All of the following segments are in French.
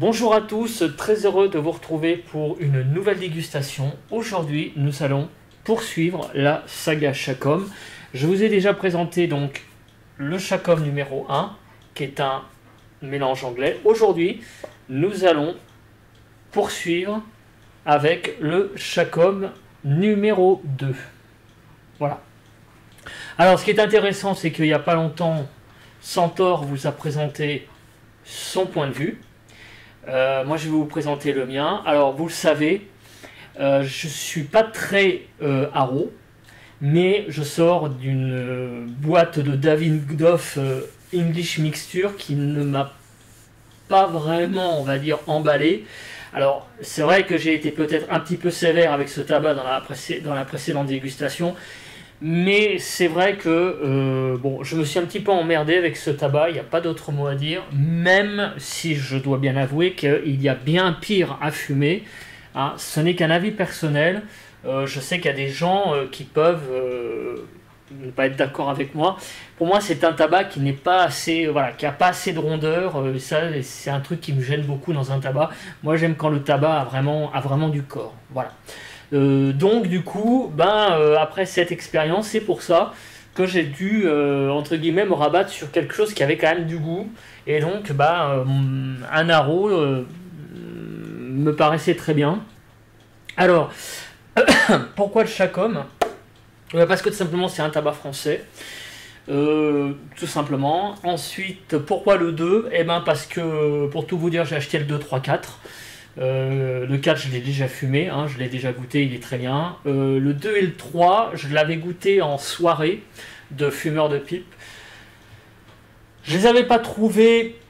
Bonjour à tous, très heureux de vous retrouver pour une nouvelle dégustation. Aujourd'hui, nous allons poursuivre la saga Chacom. Je vous ai déjà présenté donc le Chacom numéro 1, qui est un mélange anglais. Aujourd'hui, nous allons poursuivre avec le Chacom numéro 2. Voilà. Alors, ce qui est intéressant, c'est qu'il n'y a pas longtemps, Centaure vous a présenté son point de vue. Moi, je vais vous présenter le mien. Alors, vous le savez, je ne suis pas très haro, mais je sors d'une boîte de Davidoff English Mixture qui ne m'a pas vraiment, on va dire, emballé. Alors, c'est vrai que j'ai été peut-être un petit peu sévère avec ce tabac dans la précédente dégustation. Mais c'est vrai que bon, je me suis un petit peu emmerdé avec ce tabac, il n'y a pas d'autre mot à dire, même si je dois bien avouer qu'il y a bien pire à fumer. Hein, ce n'est qu'un avis personnel. Je sais qu'il y a des gens qui peuvent ne pas être d'accord avec moi. Pour moi, c'est un tabac qui n'est pas assez, voilà, qui n'a pas assez de rondeur. Ça, c'est un truc qui me gêne beaucoup dans un tabac. Moi, j'aime quand le tabac a vraiment du corps. Voilà. Donc du coup, après cette expérience, c'est pour ça que j'ai dû, entre guillemets, me rabattre sur quelque chose qui avait quand même du goût. Et donc, un haro me paraissait très bien. Alors, pourquoi le Chacom? Parce que tout simplement, c'est un tabac français. Tout simplement. Ensuite, pourquoi le 2? Parce que, pour tout vous dire, j'ai acheté le 2, 3, 4. Le 4 je l'ai déjà fumé, hein, je l'ai déjà goûté, il est très bien. Le 2 et le 3 je l'avais goûté en soirée de fumeur de pipe. Je les avais pas trouvés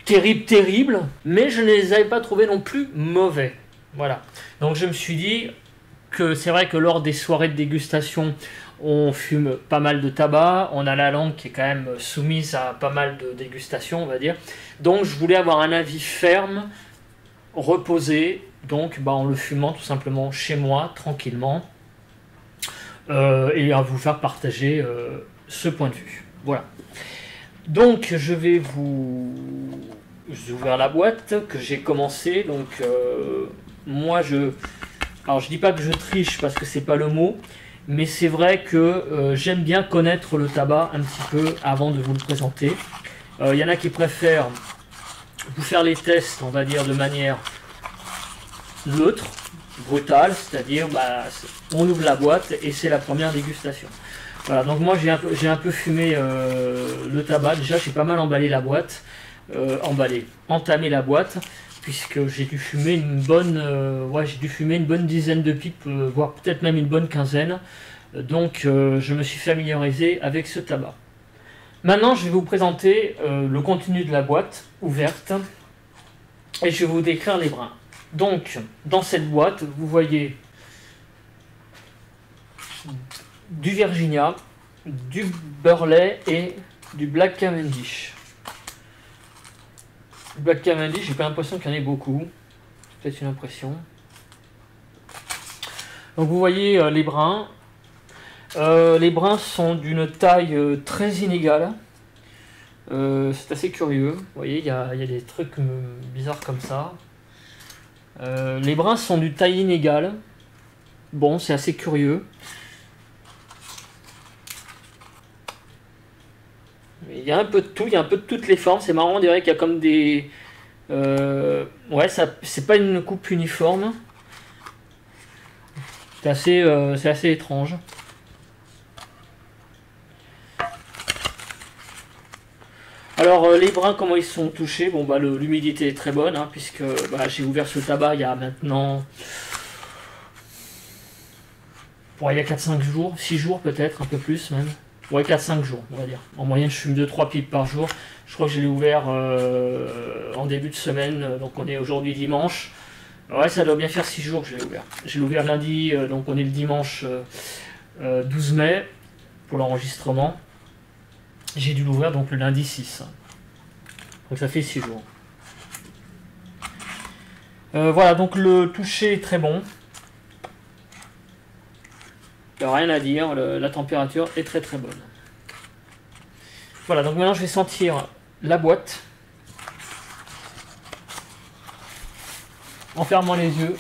terribles, mais je ne les avais pas trouvés non plus mauvais. Voilà. Donc je me suis dit que c'est vrai que lors des soirées de dégustation, on fume pas mal de tabac, on a la langue qui est quand même soumise à pas mal de dégustations, on va dire. Donc je voulais avoir un avis ferme, reposé, donc en le fumant tout simplement chez moi, tranquillement, et à vous faire partager ce point de vue. Voilà. Donc je vais vous ouvrir la boîte que j'ai commencé. Donc moi alors je dis pas que je triche parce que c'est pas le mot. Mais c'est vrai que j'aime bien connaître le tabac un petit peu avant de vous le présenter. Il y en a qui préfèrent vous faire les tests, on va dire, de manière neutre, brutale, c'est-à-dire on ouvre la boîte et c'est la première dégustation. Voilà, donc moi j'ai un peu fumé le tabac. Déjà j'ai pas mal emballé la boîte, entamé la boîte, puisque j'ai dû fumer une bonne dizaine de pipes, voire peut-être même une bonne quinzaine. Donc je me suis familiarisé avec ce tabac. Maintenant je vais vous présenter le contenu de la boîte ouverte et je vais vous décrire les brins. Donc dans cette boîte vous voyez du Virginia, du Burley et du Black Cavendish. Black Cavendish, j'ai pas l'impression qu'il y en ait beaucoup. C'est peut-être une impression. Donc vous voyez les brins. Les brins sont d'une taille très inégale. C'est assez curieux. Vous voyez, il y a des trucs bizarres comme ça. Les brins sont d'une taille inégale. Bon, c'est assez curieux. Il y a un peu de tout, il y a un peu de toutes les formes. C'est marrant, on dirait qu'il y a comme des... ouais, c'est pas une coupe uniforme. C'est assez étrange. Alors, les brins, comment ils sont touchés? Bon, l'humidité est très bonne, hein, puisque j'ai ouvert ce tabac il y a maintenant... Bon, il y a 4-5 jours, 6 jours peut-être, un peu plus même. Ouais, 4-5 jours, on va dire. En moyenne, je fume 2-3 pipes par jour. Je crois que je l'ai ouvert en début de semaine, donc on est aujourd'hui dimanche. Ouais, ça doit bien faire 6 jours que je l'ai ouvert. Je l'ai ouvert lundi, donc on est le dimanche 12 mai pour l'enregistrement. J'ai dû l'ouvrir donc le lundi 6. Donc ça fait 6 jours. Voilà, donc le toucher est très bon. Il n'y a rien à dire, la température est très très bonne. Voilà, donc maintenant je vais sentir la boîte. en fermant les yeux.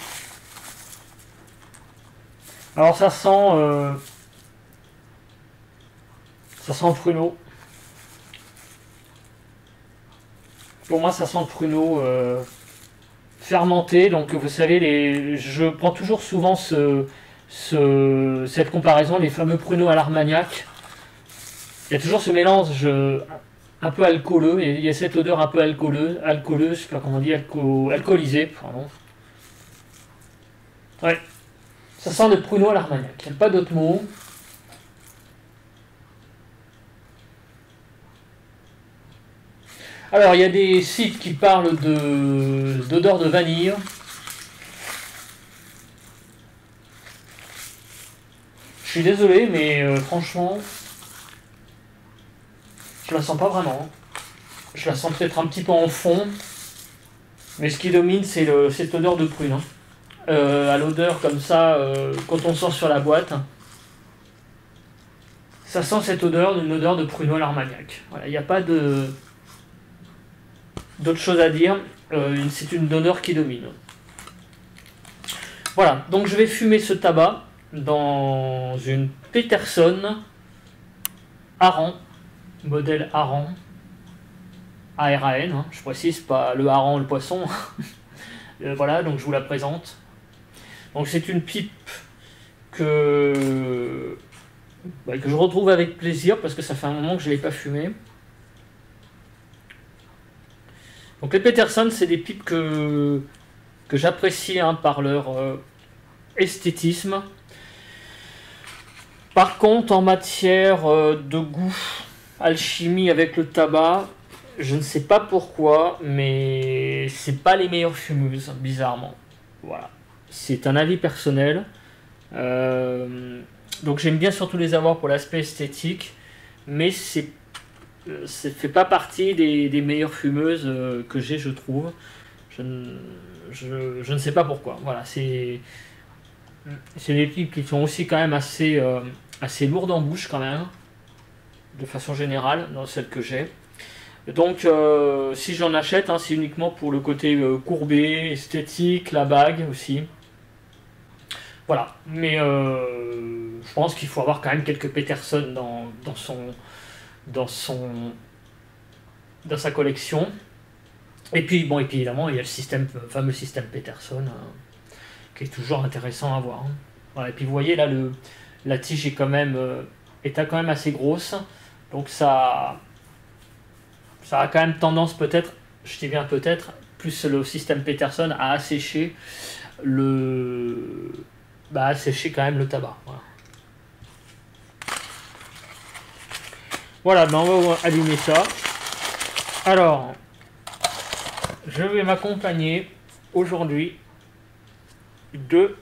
Alors ça sent le pruneau. Pour moi, ça sent le pruneau fermenté. Donc vous savez, je prends toujours souvent cette comparaison, les fameux pruneaux à l'Armagnac. Il y a toujours ce mélange un peu alcooleux, et il y a cette odeur un peu alcooleuse, je sais pas comment on dit, alcoolisée, pardon. Ouais, ça sent le pruneau à l'Armagnac, il n'y a pas d'autre mot. Alors, il y a des sites qui parlent d'odeur de vanille. Je suis désolé, mais franchement, je la sens pas vraiment. Je la sens peut-être un petit peu en fond, mais ce qui domine, c'est cette odeur de prune. À l'odeur comme ça, quand on sort sur la boîte, ça sent cette odeur, une odeur de pruneau à l'Armagnac. Voilà, il n'y a pas d'autre chose à dire. C'est une odeur qui domine. Voilà, donc je vais fumer ce tabac dans une Peterson Aran, modèle Aran, ARAN, hein, je précise, pas le hareng, le poisson. Voilà, donc je vous la présente. Donc c'est une pipe que je retrouve avec plaisir parce que ça fait un moment que je ne l'ai pas fumée. Donc les Peterson, c'est des pipes que j'apprécie par leur esthétisme. Par contre, en matière de goût, alchimie avec le tabac, je ne sais pas pourquoi, mais c'est pas les meilleures fumeuses, bizarrement. Voilà, c'est un avis personnel. Donc j'aime bien surtout les avoir pour l'aspect esthétique, mais ça fait pas partie des meilleures fumeuses que j'ai, je trouve. Je ne sais pas pourquoi. Voilà, c'est des pipes qui sont aussi quand même assez lourdes en bouche quand même, de façon générale, dans celles que j'ai. Donc si j'en achète, hein, c'est uniquement pour le côté courbé, esthétique, la bague aussi. Voilà, mais je pense qu'il faut avoir quand même quelques Peterson dans sa collection. Et puis bon, évidemment, il y a le fameux système Peterson qui est toujours intéressant à voir. Hein. Voilà, et puis vous voyez là, la tige est quand même assez grosse, donc ça a quand même tendance peut-être, je dis bien peut-être, plus le système Peterson à assécher assécher quand même le tabac. Voilà, ben on va allumer ça. Alors, je vais m'accompagner aujourd'hui de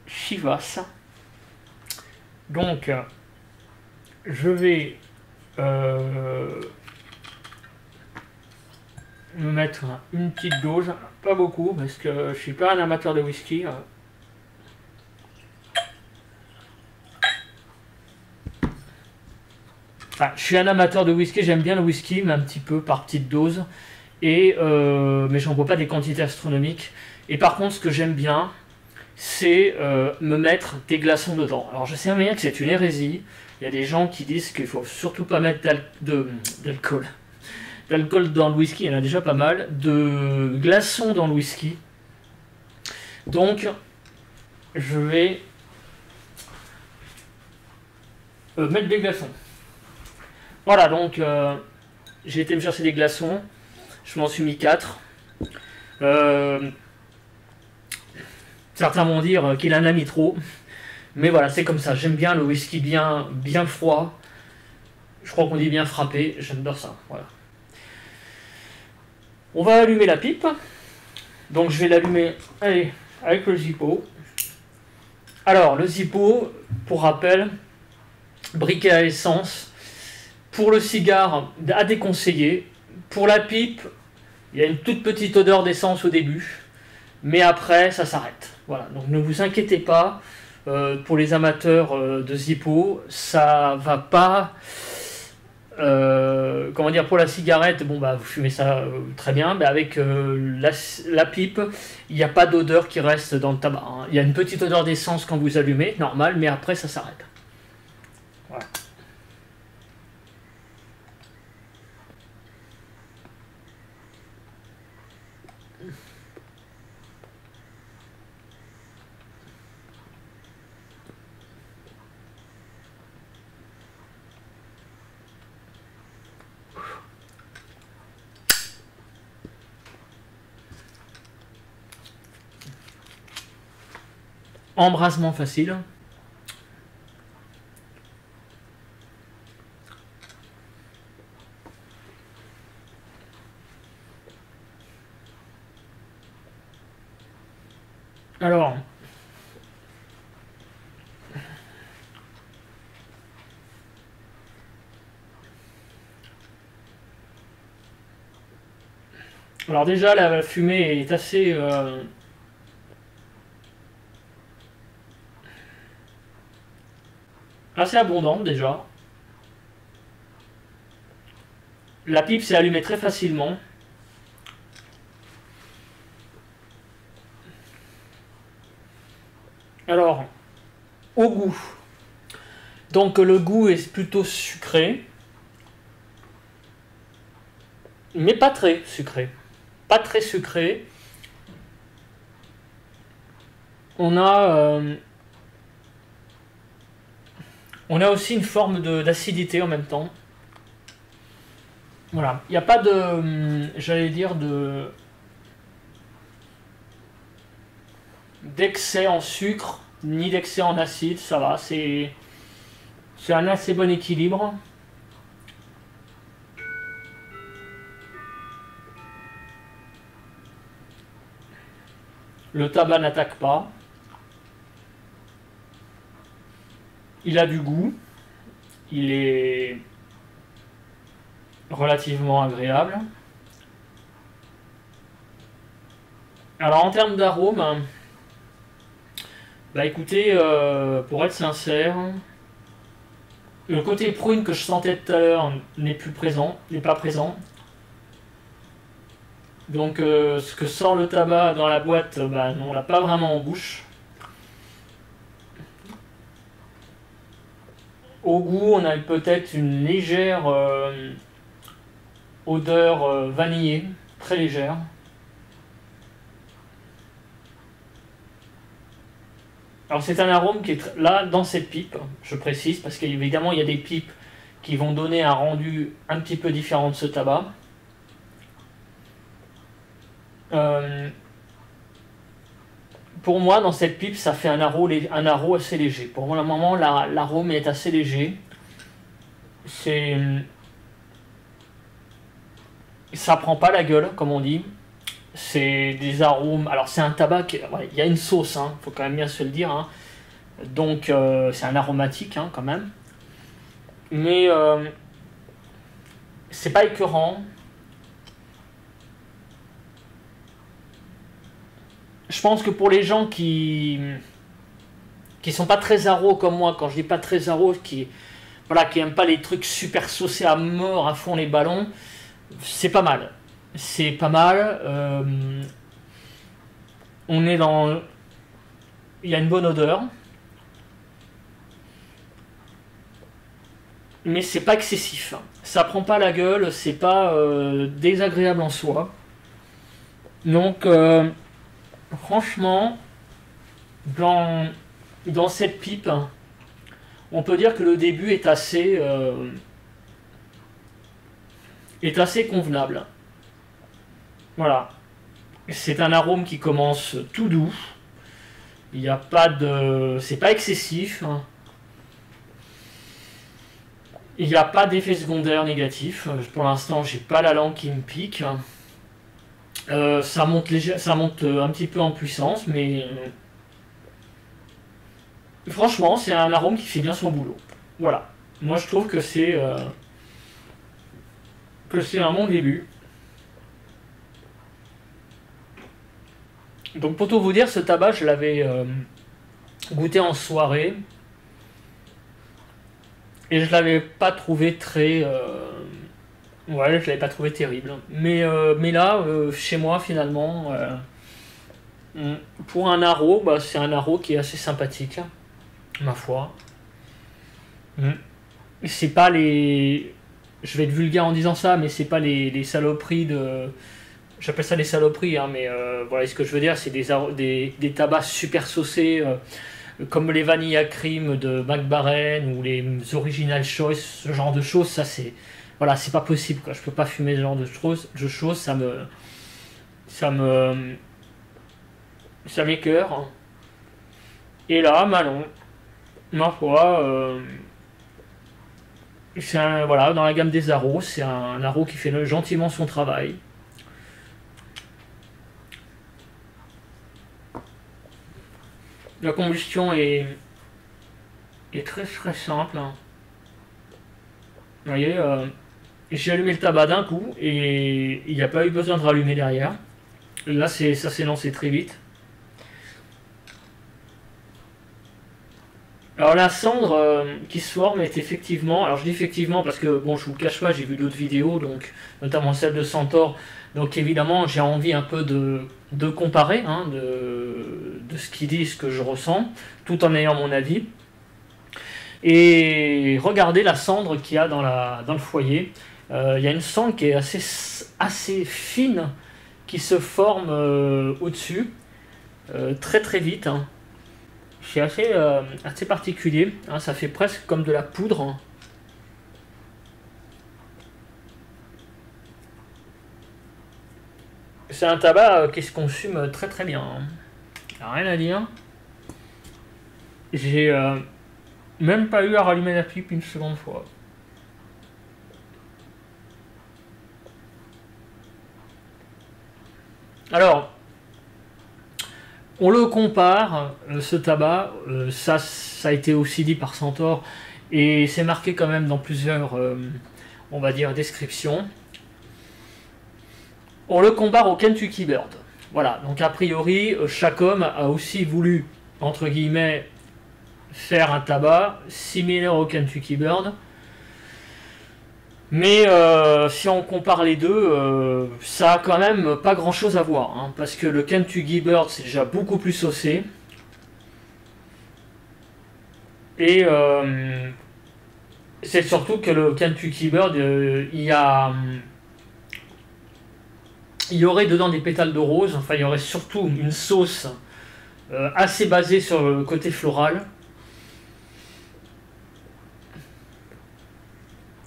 Chivas. Donc, je vais me mettre une petite dose, pas beaucoup, parce que je suis pas un amateur de whisky. Enfin, je suis un amateur de whisky, j'aime bien le whisky, mais un petit peu par petite dose. Mais j'en bois pas des quantités astronomiques. Et par contre, ce que j'aime bien, c'est me mettre des glaçons dedans. Alors je sais bien que c'est une hérésie. Il y a des gens qui disent qu'il faut surtout pas mettre d'alcool dans le whisky, il y en a déjà pas mal. De glaçons dans le whisky. Donc, je vais mettre des glaçons. Voilà, donc j'ai été me chercher des glaçons. Je m'en suis mis 4. Certains vont dire qu'il en a mis trop. Mais voilà, c'est comme ça. J'aime bien le whisky bien froid. Je crois qu'on dit bien frappé. J'adore ça. Voilà. On va allumer la pipe. Donc je vais l'allumer avec le Zippo. Alors, le Zippo, pour rappel, briquet à essence. Pour le cigare, à déconseiller. Pour la pipe, il y a une toute petite odeur d'essence au début. Mais après, ça s'arrête. Voilà, donc ne vous inquiétez pas. Pour les amateurs de Zippo, ça va pas comment dire, pour la cigarette, bon bah vous fumez ça très bien, mais avec la pipe, il n'y a pas d'odeur qui reste dans le tabac, hein. Il y a une petite odeur d'essence quand vous allumez, normal, mais après ça s'arrête. Voilà. Embrasement facile. Alors déjà la fumée est assez abondante déjà. La pipe s'est allumée très facilement. Alors, au goût. Donc le goût est plutôt sucré. Mais pas très sucré. Pas très sucré. On a aussi une forme d'acidité en même temps. Voilà. Il n'y a pas de, j'allais dire, d'excès en sucre, ni d'excès en acide. Ça va, c'est un assez bon équilibre. Le tabac n'attaque pas. Il a du goût. Il est relativement agréable. Alors en termes d'arôme, bah écoutez, pour être sincère, le côté prune que je sentais tout à l'heure n'est pas présent. Donc ce que sent le tabac dans la boîte, bah, on l'a pas vraiment en bouche. Au goût, on a peut-être une légère odeur vanillée, très légère. Alors c'est un arôme qui est là dans cette pipe, je précise, parce qu'évidemment il y a des pipes qui vont donner un rendu un petit peu différent de ce tabac. Pour moi, dans cette pipe, ça fait un arôme assez léger. Pour moi, le moment, l'arôme est assez léger. Ça prend pas la gueule, comme on dit. C'est des arômes. Alors, c'est un tabac. Ouais, il y a une sauce, hein, faut quand même bien se le dire, hein. Donc, c'est un aromatique, hein, quand même. Mais c'est pas écœurant. Je pense que pour les gens qui sont pas très arros comme moi, quand je dis pas très arros, qui aiment pas les trucs super saucés à mort, à fond les ballons, c'est pas mal. C'est pas mal. On est dans... Il y a une bonne odeur. Mais c'est pas excessif. Ça prend pas la gueule, c'est pas désagréable en soi. Donc... franchement, dans cette pipe, on peut dire que le début est assez convenable. Voilà. C'est un arôme qui commence tout doux. Il n'y a pas de... C'est pas excessif. Il n'y a pas d'effet secondaire négatif. Pour l'instant, j'ai pas la langue qui me pique. Ça monte un petit peu en puissance, mais franchement, c'est un arôme qui fait bien son boulot. Voilà. Moi, je trouve que c'est un bon début. Donc, pour tout vous dire, ce tabac, je l'avais goûté en soirée et je l'avais pas trouvé très Ouais, je l'avais pas trouvé terrible. Mais là, chez moi, finalement, pour un haro, bah, c'est un haro qui est assez sympathique, ma foi. Mm. C'est pas les... Je vais être vulgaire en disant ça, mais c'est pas les saloperies de... J'appelle ça des saloperies, hein, mais voilà, ce que je veux dire, c'est des tabacs super saucés, comme les Vanilla Cream de McBaren ou les Original Choice, ce genre de choses, ça c'est... Voilà, c'est pas possible, quoi. Je peux pas fumer ce genre de choses, ça me, ça m'écœure. Et là, Malon, ma foi, voilà, dans la gamme des Aros, c'est un Aro qui fait gentiment son travail. La combustion est très très simple, hein. Vous voyez, j'ai allumé le tabac d'un coup et il n'y a pas eu besoin de rallumer derrière. Là, ça s'est lancé très vite. Alors la cendre qui se forme est effectivement, alors je dis effectivement parce que bon, je vous le cache pas, j'ai vu d'autres vidéos, donc notamment celle de Centaure, donc évidemment j'ai envie un peu de comparer, hein, de ce qu'ils disent, ce que je ressens, tout en ayant mon avis. Et regardez la cendre qu'il y a dans le foyer. Il y a une cendre qui est assez fine qui se forme au-dessus très très vite, hein. C'est assez particulier, hein, ça fait presque comme de la poudre, hein. C'est un tabac qui se consume très très bien, hein. Y a rien à dire. J'ai même pas eu à rallumer la pipe une seconde fois. Alors, on le compare, ce tabac, ça a été aussi dit par Centaure, et c'est marqué quand même dans plusieurs, on va dire, descriptions. On le compare au Kentucky Bird. Voilà, donc a priori, chaque homme a aussi voulu, entre guillemets, faire un tabac similaire au Kentucky Bird. Mais si on compare les deux, ça a quand même pas grand chose à voir, hein, parce que le Kentucky Bird c'est déjà beaucoup plus saucé. Et c'est surtout que le Kentucky Bird, il y aurait dedans des pétales de rose, enfin il y aurait surtout une sauce assez basée sur le côté floral.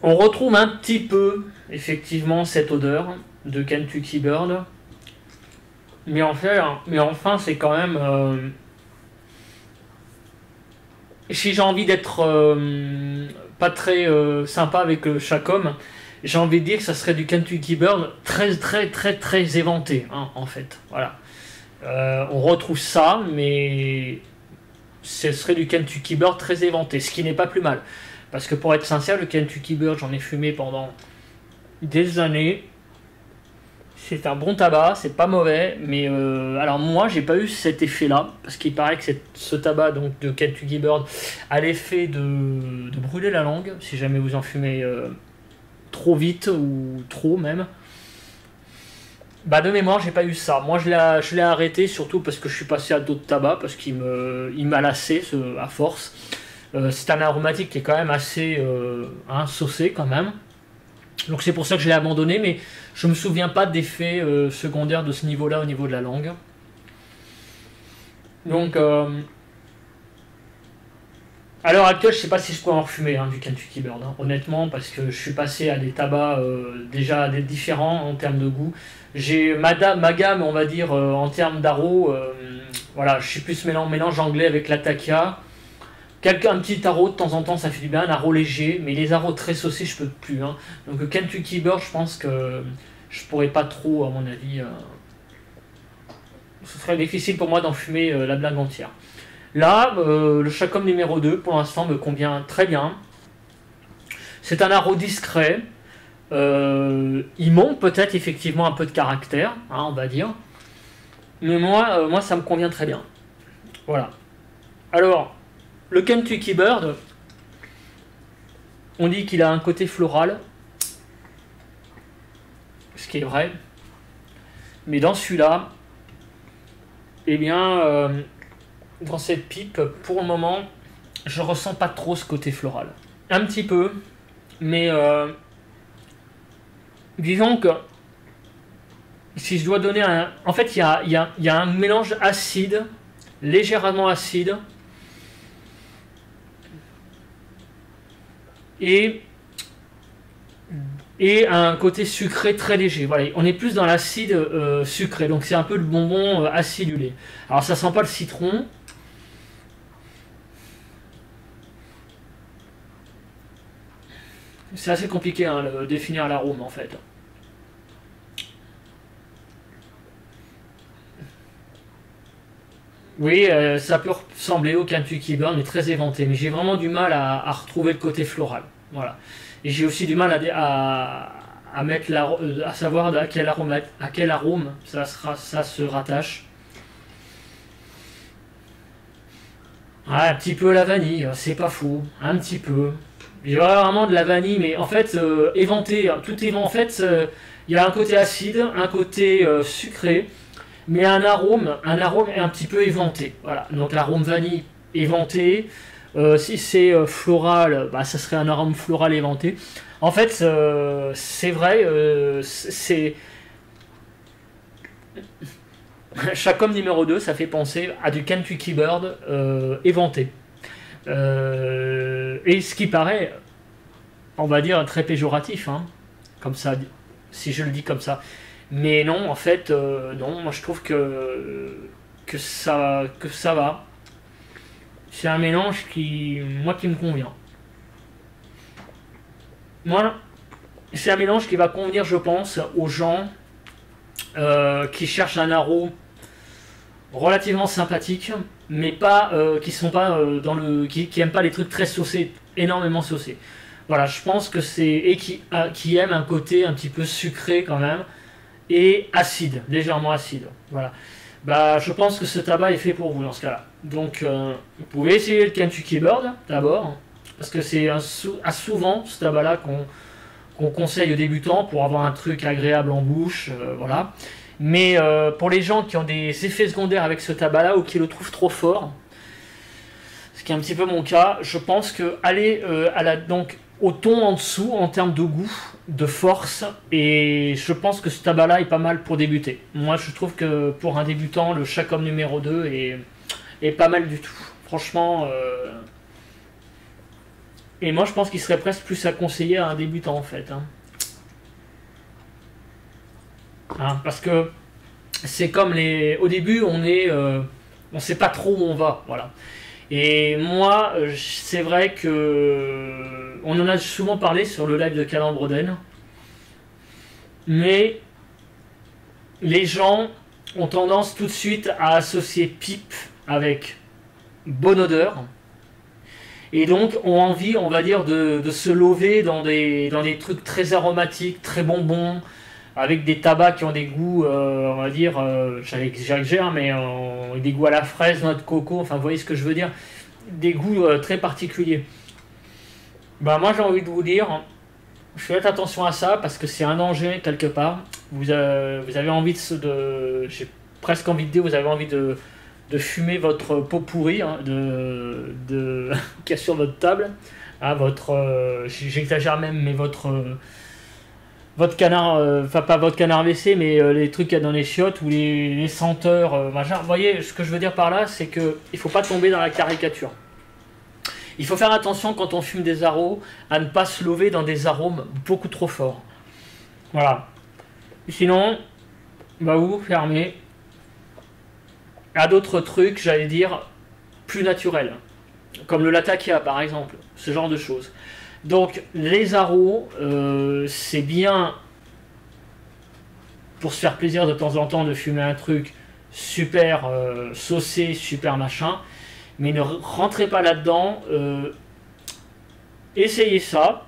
On retrouve un petit peu, effectivement, cette odeur de Kentucky Bird. Mais enfin c'est quand même... si j'ai envie d'être pas très sympa avec chaque homme, j'ai envie de dire que ça serait du Kentucky Bird très très très très éventé, hein, en fait. Voilà. On retrouve ça, mais ce serait du Kentucky Bird très éventé, ce qui n'est pas plus mal. Parce que pour être sincère, le Kentucky Bird, j'en ai fumé pendant des années. C'est un bon tabac, c'est pas mauvais, mais alors moi j'ai pas eu cet effet-là, parce qu'il paraît que ce tabac donc de Kentucky Bird a l'effet de brûler la langue, si jamais vous en fumez trop vite ou trop même. Bah de mémoire j'ai pas eu ça. Moi je l'ai arrêté surtout parce que je suis passé à d'autres tabacs, parce qu'il m'a lassé à force. C'est un aromatique qui est quand même assez saucé quand même. Donc c'est pour ça que je l'ai abandonné, mais je me souviens pas d'effets secondaires de ce niveau-là au niveau de la langue. Donc à l'heure actuelle, je sais pas si je pourrais en refumer, hein, du Kentucky Bird, hein, honnêtement, parce que je suis passé à des tabacs déjà différents en termes de goût. J'ai ma gamme, on va dire, en termes d'aro, voilà, je suis plus mélange anglais avec l'Atakia. Un petit aro de temps en temps, ça fait du bien, un aro léger, mais les aros très saucés, je peux plus, hein. Donc le Kentucky Bird, je pense que je pourrais pas trop, à mon avis. Ce serait difficile pour moi d'en fumer la blague entière. Là, le Chacom numéro 2, pour l'instant, me convient très bien. C'est un aro discret. Il manque peut-être effectivement un peu de caractère, hein, on va dire. Mais moi, ça me convient très bien. Voilà. Alors, le Kentucky Bird, on dit qu'il a un côté floral. ce qui est vrai. Mais dans celui-là, eh bien, dans cette pipe, pour le moment, je ressens pas trop ce côté floral. Un petit peu, mais disons que si je dois donner un... En fait, il y a un mélange acide, légèrement acide, et un côté sucré très léger. Voilà, on est plus dans l'acide sucré, donc c'est un peu le bonbon acidulé. Alors ça sent pas le citron. C'est assez compliqué de définir l'arôme en fait. Oui, ça peut ressembler au Kentucky Burn, mais très éventé. Mais j'ai vraiment du mal à retrouver le côté floral. Voilà. Et j'ai aussi du mal à mettre à savoir à quel arôme ça se rattache. Ah, un petit peu la vanille, c'est pas faux. Un petit peu. Il y a vraiment de la vanille, mais en fait, éventé. Tout est en fait, il y a un côté acide, un côté sucré, mais un arôme est un petit peu éventé. Voilà. Donc l'arôme vanille éventé. Si c'est floral, bah, ça serait un arôme floral éventé. En fait, c'est vrai, c'est Chacom numéro 2, ça fait penser à du Kentucky Bird éventé. Et ce qui paraît, on va dire, très péjoratif, hein, comme ça, si je le dis comme ça. Mais non, en fait, non, moi je trouve que ça va. C'est un mélange qui me convient. Voilà. C'est un mélange qui va convenir, je pense, aux gens qui cherchent un arôme relativement sympathique, mais pas qui sont pas qui aiment pas les trucs très saucés, énormément saucés. Voilà, je pense que c'est et qui aiment un côté un petit peu sucré quand même et acide, légèrement acide. Voilà. Bah, je pense que ce tabac est fait pour vous dans ce cas-là. Donc, vous pouvez essayer le Kentucky Bird d'abord, parce que c'est souvent ce tabac-là qu'on conseille aux débutants pour avoir un truc agréable en bouche, voilà. Mais pour les gens qui ont des effets secondaires avec ce tabac-là ou qui le trouvent trop fort, ce qui est un petit peu mon cas, je pense que aller donc au ton en dessous en termes de goût, de force, et je pense que ce tabac-là est pas mal pour débuter. Moi, je trouve que pour un débutant, le Chacom numéro 2 est pas mal du tout. Franchement, et moi, je pense qu'il serait presque plus à conseiller à un débutant en fait. Parce que c'est comme au début, on sait pas trop où on va, voilà. Et moi, c'est vrai que on en a souvent parlé sur le live de Calembredaine, mais les gens ont tendance tout de suite à associer pipe avec bonne odeur, et donc ont envie, on va dire, de se lever dans des trucs très aromatiques, très bonbons, avec des tabacs qui ont des goûts, on va dire, j'exagère, mais des goûts à la fraise, noix de coco, enfin vous voyez ce que je veux dire, des goûts très particuliers. Bah moi j'ai envie de vous dire, faites attention à ça parce que c'est un danger quelque part. Vous avez envie j'ai presque envie de dire, vous avez envie de fumer votre pot pourri qui est sur votre table, j'exagère même, mais votre canard, enfin pas votre canard WC, mais les trucs qu'il y a dans les chiottes ou les senteurs, machin. Vous voyez, ce que je veux dire par là, c'est que il faut pas tomber dans la caricature. Il faut faire attention quand on fume des arômes à ne pas se lever dans des arômes beaucoup trop forts. Voilà. Sinon, bah vous fermez à d'autres trucs, j'allais dire, plus naturels. Comme le Latakia par exemple, ce genre de choses. Donc les arômes, c'est bien pour se faire plaisir de temps en temps de fumer un truc super saucé, super machin, mais ne rentrez pas là-dedans, essayez ça,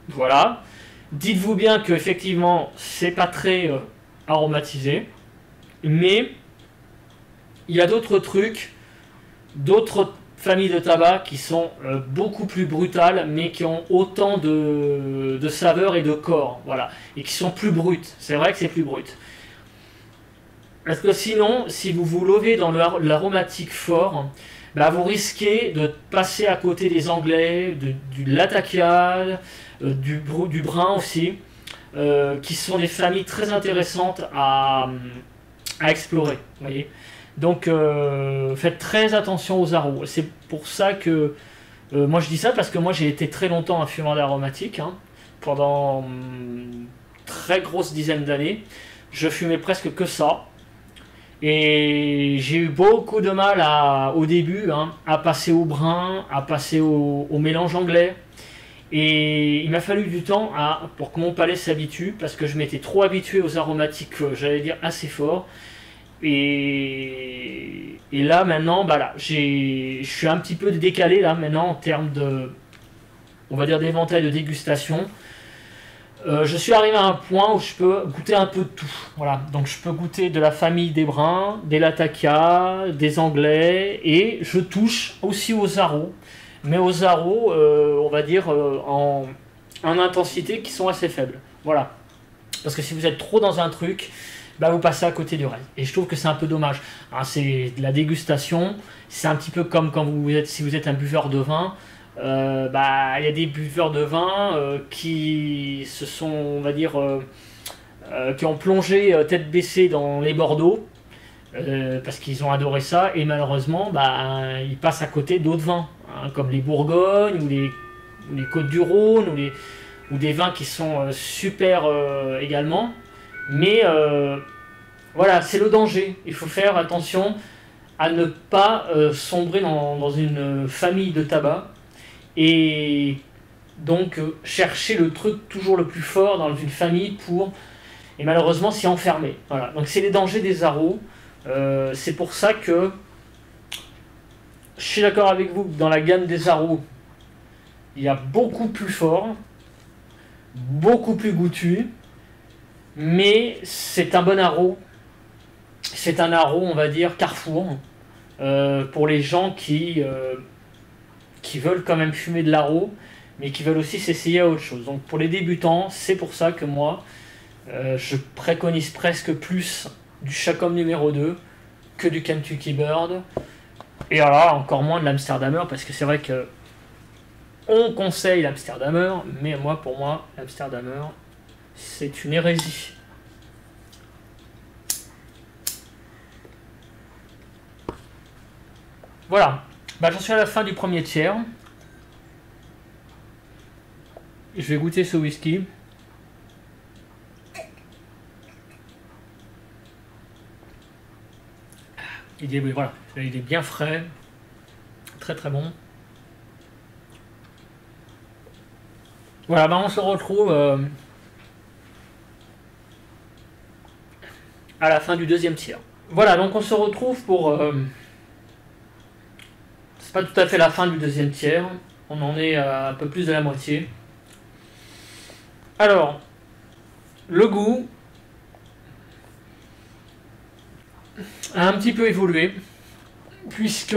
voilà, dites-vous bien que effectivement c'est pas très aromatisé, mais il y a d'autres trucs, d'autres familles de tabac qui sont beaucoup plus brutales, mais qui ont autant de saveur et de corps, voilà, et qui sont plus brutes. C'est vrai que c'est plus brut. Parce que sinon, si vous vous levez dans l'aromatique fort, bah vous risquez de passer à côté des Anglais, du Latakia, du Brun aussi, qui sont des familles très intéressantes à explorer. Voyez. Donc faites très attention aux arômes. C'est pour ça que moi je dis ça parce que moi j'ai été très longtemps un fumeur d'aromatique, hein, pendant très grosse dizaine d'années. Je fumais presque que ça. Et j'ai eu beaucoup de mal au début, hein, à passer au brun, à passer au mélange anglais. Et il m'a fallu du temps pour que mon palais s'habitue, parce que je m'étais trop habitué aux aromatiques, j'allais dire, assez forts. Et là maintenant, bah là, je suis un petit peu décalé là maintenant en termes de, on va dire, d'éventail de dégustation. Je suis arrivé à un point où je peux goûter un peu de tout. Voilà, donc je peux goûter de la famille des bruns, des Latakia, des Anglais, et je touche aussi aux arômes, mais aux arômes, on va dire, en intensité qui sont assez faibles. Voilà, parce que si vous êtes trop dans un truc, bah vous passez à côté du reste. Et je trouve que c'est un peu dommage. Hein, c'est de la dégustation, c'est un petit peu comme quand si vous êtes un buveur de vin. Bah, il y a des buveurs de vin qui se sont, on va dire, qui ont plongé tête baissée dans les Bordeaux parce qu'ils ont adoré ça, et malheureusement bah, ils passent à côté d'autres vins, hein, comme les Bourgognes ou les Côtes-du-Rhône ou des vins qui sont super également, mais voilà, c'est le danger. Il faut faire attention à ne pas sombrer dans une famille de tabac. Et donc chercher le truc toujours le plus fort dans une famille et malheureusement s'y enfermer. Voilà. Donc c'est les dangers des arômes. C'est pour ça que je suis d'accord avec vous que dans la gamme des arômes, il y a beaucoup plus fort, beaucoup plus goûtu, mais c'est un bon arôme. C'est un arôme, on va dire, carrefour, pour les gens qui veulent quand même fumer de l'arôme, mais qui veulent aussi s'essayer à autre chose. Donc pour les débutants, c'est pour ça que moi, je préconise presque plus du Chacom numéro 2 que du Kentucky Bird. Et alors encore moins de l'Amsterdamer, parce que c'est vrai que on conseille l'Amsterdamer, mais pour moi, l'Amsterdamer, c'est une hérésie. Voilà. Bah, j'en suis à la fin du premier tiers. Je vais goûter ce whisky. Voilà, il est bien frais, très très bon. Voilà, bah on se retrouve à la fin du deuxième tiers. Voilà, donc on se retrouve pour... c'est pas tout à fait la fin du deuxième tiers, on en est à un peu plus de la moitié. Alors, le goût a un petit peu évolué, puisque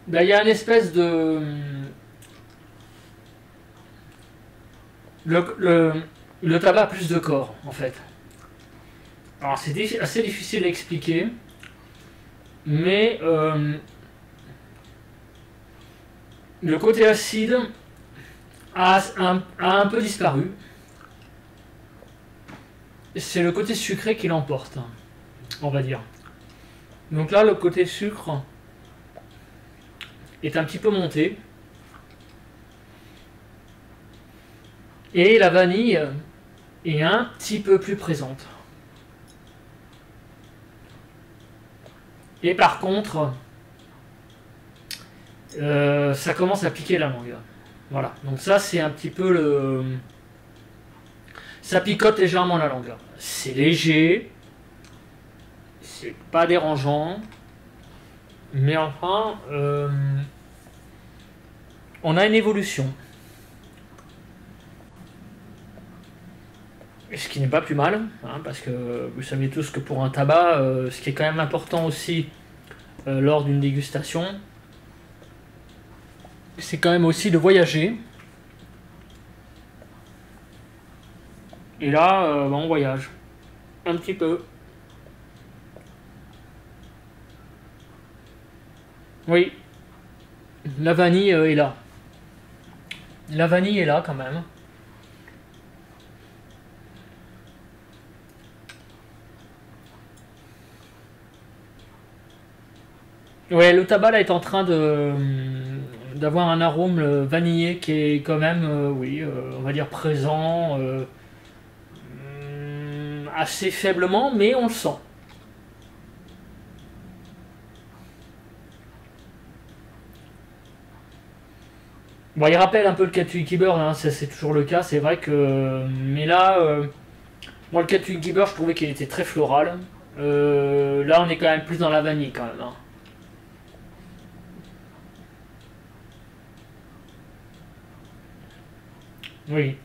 il y a une espèce de... Le tabac a plus de corps, en fait. Alors c'est assez difficile à expliquer, mais le côté acide a un peu disparu. C'est le côté sucré qui l'emporte, on va dire. Donc là, le côté sucre est un petit peu monté. Et la vanille est un petit peu plus présente. Et par contre, ça commence à piquer la langue. Voilà, donc ça c'est un petit peu le... Ça picote légèrement la langue. C'est léger, c'est pas dérangeant, mais enfin, on a une évolution. Ce qui n'est pas plus mal, hein, parce que vous savez tous que pour un tabac, ce qui est quand même important aussi lors d'une dégustation, c'est quand même aussi de voyager. Et là, on voyage un petit peu. Oui, la vanille est là. La vanille est là quand même. Ouais, le tabac là est en train de d'avoir un arôme vanillé qui est quand même, oui, on va dire présent, assez faiblement, mais on le sent. Bon, il rappelle un peu le Katsuki Beurre, hein, ça c'est toujours le cas, c'est vrai que... Mais là, moi le Katsuki Beurre, je trouvais qu'il était très floral. Là, on est quand même plus dans la vanille quand même, hein. Oui.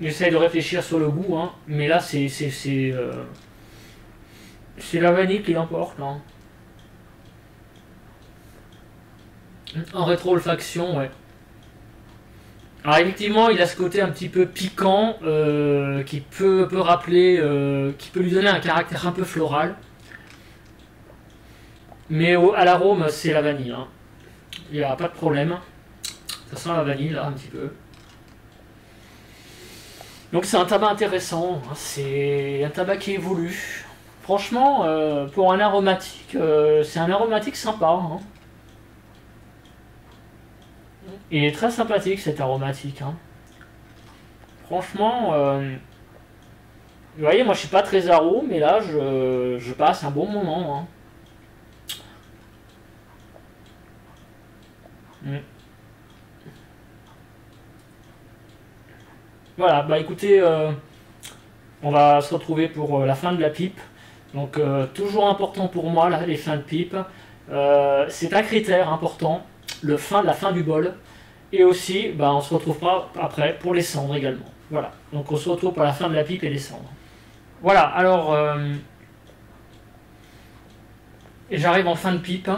J'essaie de réfléchir sur le goût, hein, mais là, c'est la vanille qui l'emporte, hein. En rétro-olfaction, ouais. Alors effectivement, il a ce côté un petit peu piquant qui peut rappeler, qui peut lui donner un caractère un peu floral. Mais à l'arôme, c'est la vanille, hein. Il n'y a pas de problème. Ça sent la vanille là un petit peu. Donc c'est un tabac intéressant, hein. C'est un tabac qui évolue. Franchement, pour un aromatique, c'est un aromatique sympa, hein. Il est très sympathique cet aromatique, hein. Franchement, vous voyez, moi je suis pas très arôme, mais là je passe un bon moment, hein. Mm. Voilà, bah écoutez, on va se retrouver pour la fin de la pipe. Donc toujours important pour moi là, les fins de pipe. C'est un critère important, la fin du bol. Et aussi, bah, on se retrouvera après pour les cendres également. Voilà, donc on se retrouve pour la fin de la pipe et les cendres. Voilà, alors j'arrive en fin de pipe.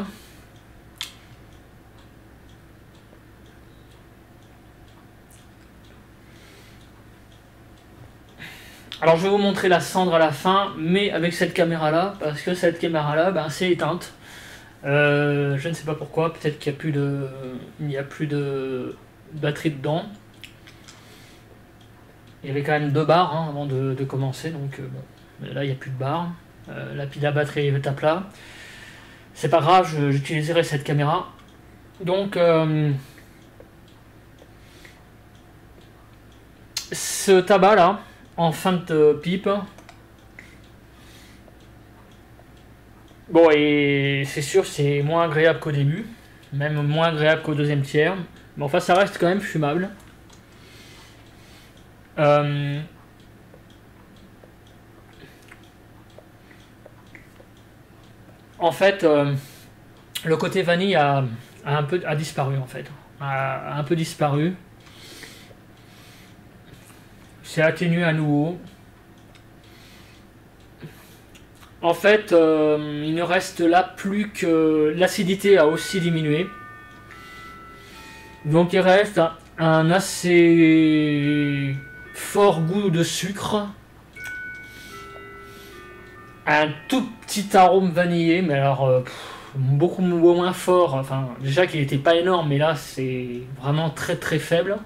Alors je vais vous montrer la cendre à la fin, mais avec cette caméra là, parce que cette caméra là, ben, c'est éteinte. Je ne sais pas pourquoi, peut-être qu'il n'y a plus de batterie dedans. Il y avait quand même 2 barres, hein, avant de commencer, donc bon, mais là il n'y a plus de barres. La batterie est à plat. C'est pas grave, j'utiliserai cette caméra. Donc ce tabac là, en fin de pipe. Bon, et c'est sûr, c'est moins agréable qu'au début, même moins agréable qu'au deuxième tiers. Mais enfin, ça reste quand même fumable. En fait, le côté vanille a disparu en fait, a un peu disparu. C'est atténué à nouveau. En fait, il ne reste là plus que l'acidité a aussi diminué. Donc il reste un assez fort goût de sucre. Un tout petit arôme vanillé, mais alors beaucoup moins fort. Enfin, déjà qu'il n'était pas énorme, mais là c'est vraiment très très faible.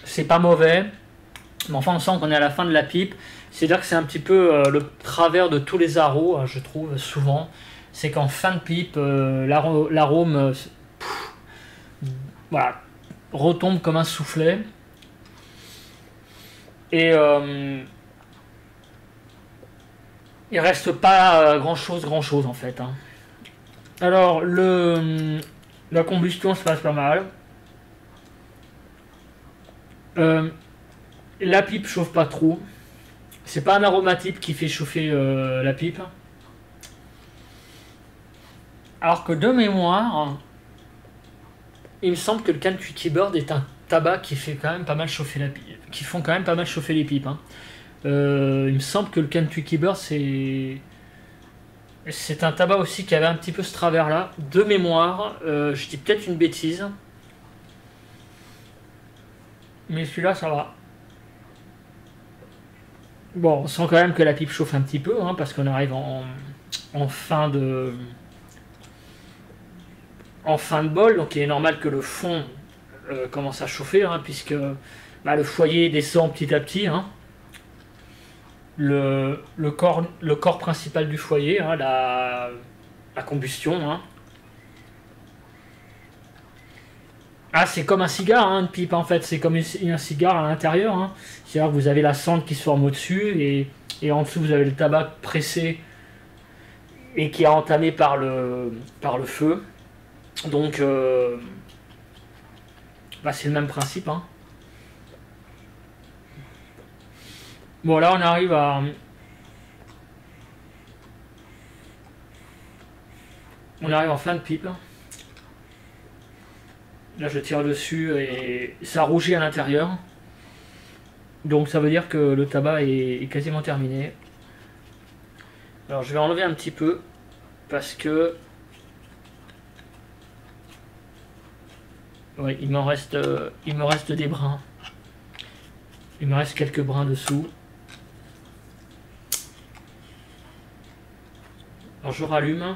C'est pas mauvais, mais enfin on sent qu'on est à la fin de la pipe. C'est-à-dire que c'est un petit peu le travers de tous les aros, je trouve souvent. C'est qu'en fin de pipe, l'arôme voilà, retombe comme un soufflet. Et il reste pas grand chose en fait, hein. Alors la combustion se passe pas mal. La pipe chauffe pas trop. C'est pas un aromatique qui fait chauffer la pipe. Alors que de mémoire, il me semble que le Kentucky Bird est un tabac qui fait quand même pas mal chauffer la pipe, qui font quand même pas mal chauffer les pipes. Hein. Il me semble que le Kentucky Burst c'est un tabac aussi qui avait un petit peu ce travers là. De mémoire, je dis peut-être une bêtise. Mais celui-là ça va. Bon, on sent quand même que la pipe chauffe un petit peu, hein, parce qu'on arrive en fin de bol, donc il est normal que le fond commence à chauffer, hein, puisque bah, le foyer descend petit à petit. Hein. Le corps principal du foyer, hein, la combustion. Hein. Ah, c'est comme un cigare, hein, une pipe en fait, c'est comme un cigare à l'intérieur. Hein. C'est-à-dire que vous avez la cendre qui se forme au-dessus et en dessous vous avez le tabac pressé et qui est entamé par le feu. Donc, bah, c'est le même principe. Hein. Bon, là on arrive en fin de pipe. Là je tire dessus et ça rougit à l'intérieur. Donc ça veut dire que le tabac est quasiment terminé. Alors je vais enlever un petit peu parce que ouais, il me reste des brins. Il me reste quelques brins dessous. Alors je rallume.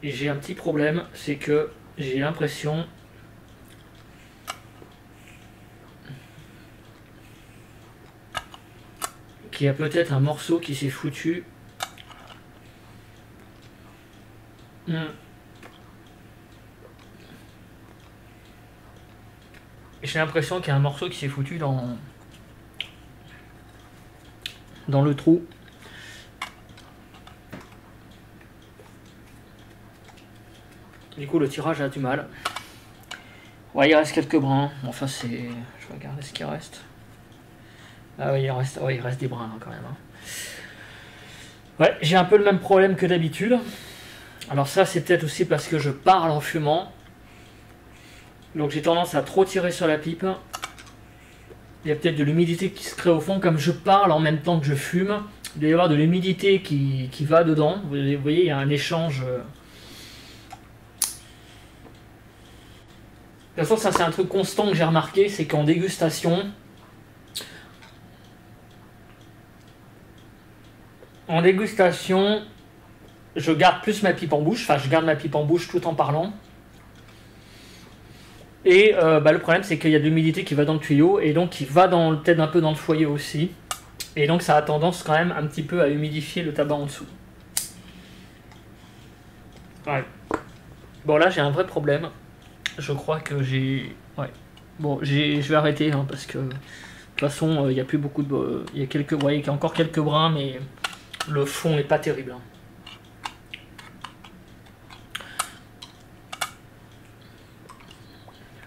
Et j'ai un petit problème, c'est que j'ai l'impression qu'il y a peut-être un morceau qui s'est foutu. J'ai l'impression qu'il y a un morceau qui s'est foutu dans le trou. Du coup, le tirage a du mal. Ouais, il reste quelques brins. Enfin, c'est... Je vais regarder ce qu'il reste. Ah oui, il reste des brins, hein, quand même. Hein. Ouais, j'ai un peu le même problème que d'habitude. Alors ça, c'est peut-être aussi parce que je parle en fumant. Donc j'ai tendance à trop tirer sur la pipe. Il y a peut-être de l'humidité qui se crée au fond. Comme je parle en même temps que je fume, il doit y avoir de l'humidité qui va dedans. Vous voyez, il y a un échange... De toute façon, ça c'est un truc constant que j'ai remarqué, c'est qu'en dégustation, je garde plus ma pipe en bouche, enfin je garde ma pipe en bouche tout en parlant. Et bah, le problème c'est qu'il y a de l'humidité qui va dans le tuyau et donc qui va peut-être un peu dans le foyer aussi. Et donc ça a tendance quand même un petit peu à humidifier le tabac en dessous. Ouais. Bon là j'ai un vrai problème. Je crois que j'ai... Ouais. Bon, je vais arrêter hein, parce que de toute façon, il n'y a plus beaucoup de... Il y a quelques... Vous voyez qu'il y a encore quelques brins, mais le fond n'est pas terrible. Hein.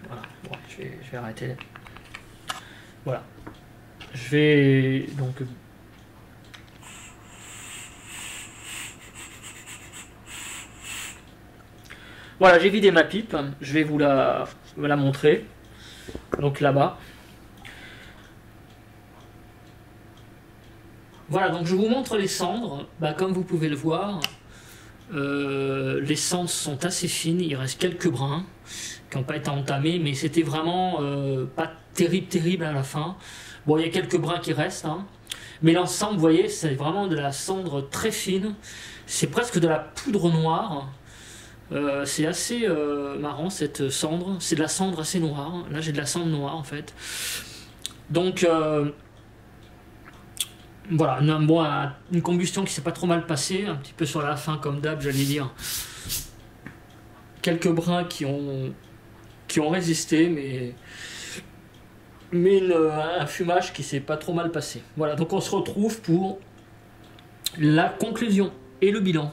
Voilà. Bon, je vais arrêter. Voilà. Je vais... Donc... Voilà, j'ai vidé ma pipe, je vais vous la montrer, donc là-bas. Voilà, donc je vous montre les cendres, bah, comme vous pouvez le voir, les cendres sont assez fines, il reste quelques brins qui n'ont pas été entamés, mais c'était vraiment pas terrible à la fin. Bon, il y a quelques brins qui restent, hein, mais l'ensemble, vous voyez, c'est vraiment de la cendre très fine, c'est presque de la poudre noire. C'est assez marrant cette cendre, c'est de la cendre assez noire, là j'ai de la cendre noire en fait. Donc voilà, une combustion qui s'est pas trop mal passée, un petit peu sur la fin comme d'hab j'allais dire. Quelques brins qui ont résisté, mais un fumage qui s'est pas trop mal passé. Voilà, donc on se retrouve pour la conclusion et le bilan.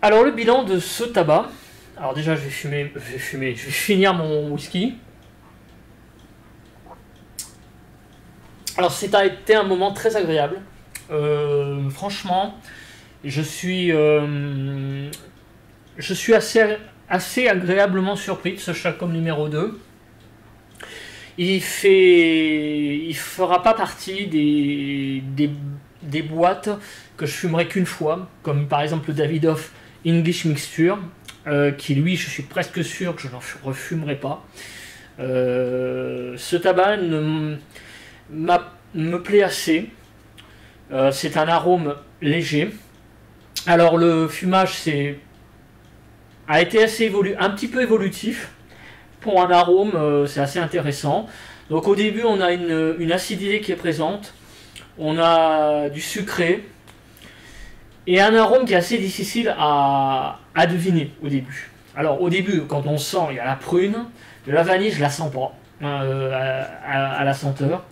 Alors le bilan de ce tabac, alors déjà je vais finir mon whisky. Alors ça a été un moment très agréable. Franchement, je suis assez assez agréablement surpris de ce Chacom numéro 2. Il fera pas partie des boîtes que je fumerai qu'une fois, comme par exemple le Davidoff English Mixture, qui lui, je suis presque sûr que je n'en refumerai pas. Ce tabac me plaît assez. C'est un arôme léger. Alors le fumage a été un petit peu évolutif. Pour un arôme, c'est assez intéressant. Donc au début, on a une acidité qui est présente. On a du sucré. Et un arôme qui est assez difficile à deviner au début. Alors au début, quand on sent, il y a la prune. La vanille, je la sens pas à la senteur.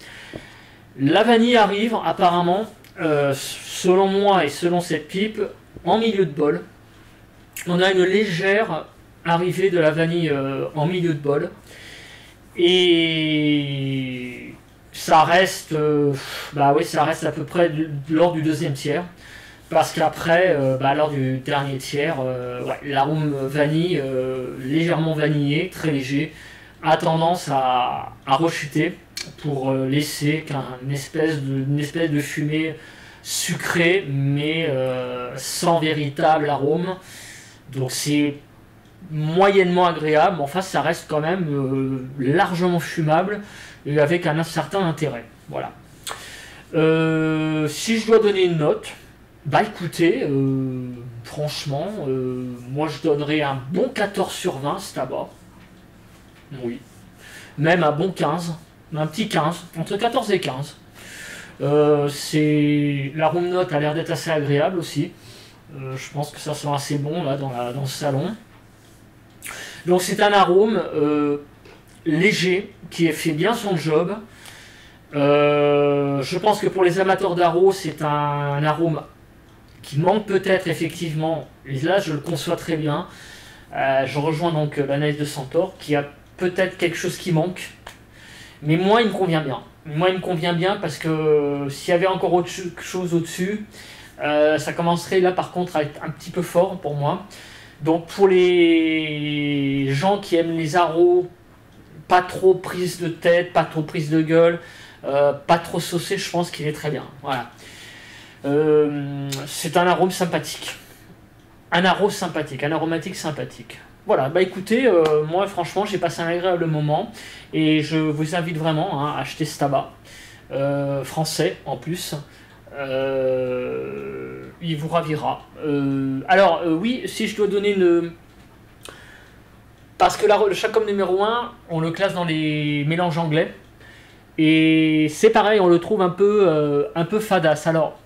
La vanille arrive apparemment, selon moi et selon cette pipe, en milieu de bol. On a une légère arrivée de la vanille en milieu de bol. Et ça reste, ça reste à peu près lors du deuxième tiers. Parce qu'après, lors du dernier tiers, l'arôme vanille, légèrement vanillé, très léger, a tendance à rechuter pour laisser une espèce de fumée sucrée, mais sans véritable arôme. Donc c'est moyennement agréable, mais enfin ça reste quand même largement fumable et avec un certain intérêt. Voilà. Si je dois donner une note, écoutez, franchement, moi je donnerais un bon 14 sur 20 ce tabac. Oui. Même un bon 15, un petit 15, entre 14 et 15. L'arôme note a l'air d'être assez agréable aussi. Je pense que ça sent assez bon là dans le salon. Donc c'est un arôme léger qui fait bien son job. Je pense que pour les amateurs d'aro, c'est un arôme qui manque peut-être effectivement, et là je le conçois très bien. Je rejoins donc l'analyse de Centaure qui a peut-être quelque chose qui manque, mais moi il me convient bien. Moi il me convient bien parce que s'il y avait encore autre chose au-dessus, ça commencerait là par contre à être un petit peu fort pour moi. Donc pour les gens qui aiment les aros, pas trop prise de tête, pas trop prise de gueule, pas trop saucé, je pense qu'il est très bien. Voilà. C'est un arôme sympathique. Un aromatique sympathique. Voilà, écoutez, moi franchement j'ai passé un agréable moment et je vous invite vraiment à acheter ce tabac français en plus. Il vous ravira. Oui, si je dois donner une... Parce que le Chacom numéro 1, on le classe dans les mélanges anglais. Et c'est pareil, on le trouve un peu fadasse. Alors,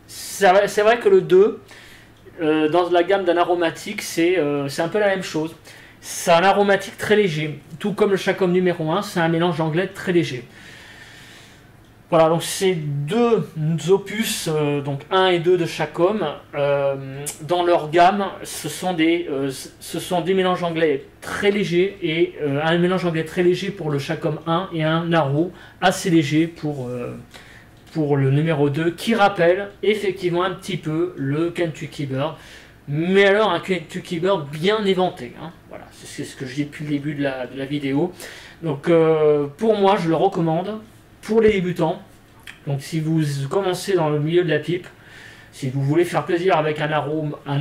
c'est vrai que le 2, dans la gamme d'un aromatique, c'est un peu la même chose. C'est un aromatique très léger. Tout comme le Chacom numéro 1, c'est un mélange anglais très léger. Voilà, donc ces deux opus, donc 1 et 2 de Chacom, dans leur gamme, ce sont des mélanges anglais très légers, et un mélange anglais très léger pour le Chacom 1 et un Aro assez léger pour le numéro 2, qui rappelle effectivement un petit peu le Kentucky Bird, mais alors un Kentucky Bird bien éventé. Hein. Voilà, c'est ce que je dis depuis le début de la vidéo. Donc pour moi, je le recommande. Pour les débutants, donc si vous commencez dans le milieu de la pipe, si vous voulez faire plaisir avec un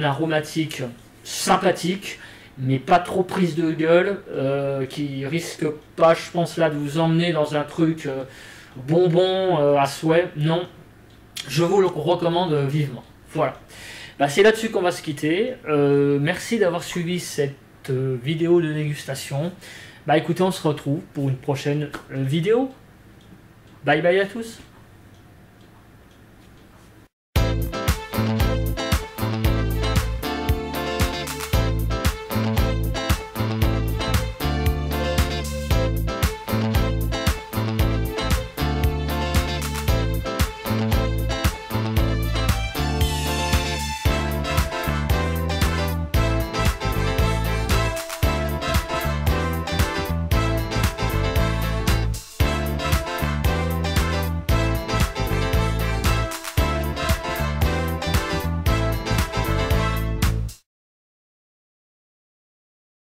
aromatique sympathique, mais pas trop prise de gueule, qui risque pas, je pense là, de vous emmener dans un truc bonbon à souhait, non, je vous le recommande vivement. Voilà. C'est là-dessus qu'on va se quitter. Merci d'avoir suivi cette vidéo de dégustation. Écoutez, on se retrouve pour une prochaine vidéo. Bye bye à tous.